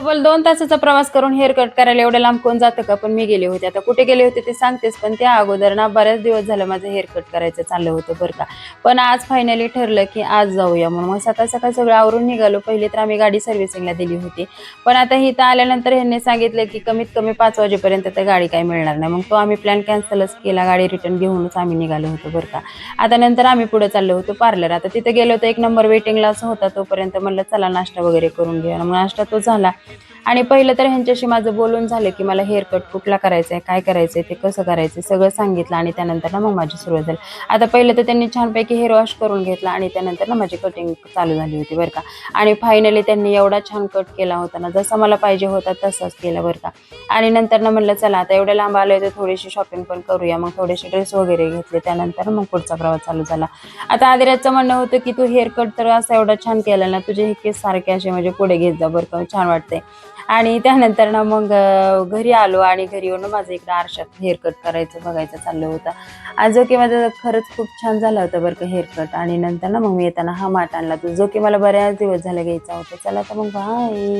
तब्बल 2 तासाचा प्रवास करून हेअर कट करायला एवढं लांब कोण जातं का? पण मी गेले होते. आता कुठे गेले होते ते सांगतेच, पण त्या अगोदर ना बऱ्याच दिवस झालं माझं हेअर कट करायचं चाललं होतं बरं का. पण आज फायनली ठरलं, की आज जाऊया म्हणून. मग सकाळ-सकाळ सगळं आवरून निघालो. पहिली तर आम्ही गाडी सर्व्हिसिंगला दिली होती. पण आता इथं आल्यानंतर ह्यांनी सांगितलं, की कमीत कमी 5 वाजेपर्यंत तर गाडी काही मिळणार नाही. मग तो आम्ही प्लॅन कॅन्सलच केला. गाडी रिटर्न घेऊनच आम्ही निघालो होतो बरं का. आता नंतर आम्ही पुढे चाललो होतो पार्लर. आता तिथे गेलो तर 1 नंबर वेटिंगलाच होता. तोपर्यंत म्हणलं चला नाश्ता वगैरे करून घेऊया. मग नाश्ता तो झाला. आणि पहिलं तर ह्यांच्याशी माझं बोलून झालं, की मला हेअर कट कुठला करायचा आहे, काय करायचंय, ते कसं करायचंय सगळं सांगितलं आणि त्यानंतर ना मग माझी सुरुवात झाली. आता पहिलं तर त्यांनी छानपैकी हेअर वॉश करून घेतला आणि त्यानंतर ना माझी कटिंग चालू झाली होती बरं का. आणि फायनली त्यांनी एवढा छान कट केला होता ना, जसा मला पाहिजे होता तसाच केला बरं का. आणि नंतर ना म्हणलं चला आता एवढ्या लांब आलोय तर थोडीशी शॉपिंग पण करूया. मग थोडेसे ड्रेस वगैरे घेतले. त्यानंतर मग पुढचा प्रवास चालू झाला. आता आदिराजचं म्हणणं होतं, की "तू हेअर कट तर असा एवढा छान केला ना, तुझे हे केस सारखे असे म्हणजे पुढे घेत जा बरं का, छान वाटतंय." आणि त्यानंतर ना मग घरी आलो आणि घरी येऊन माझं इकडं आरशात हेअर कट करायचं बघायचं चाललं होतं. जो की माझं खरंच खूप छान झाला होता बरं का हेअर कट. आणि नंतर ना मग मी येताना हा माठ आणला, जो की मला बऱ्याच दिवस झाले घ्यायचा होता. चला तर मग बाय.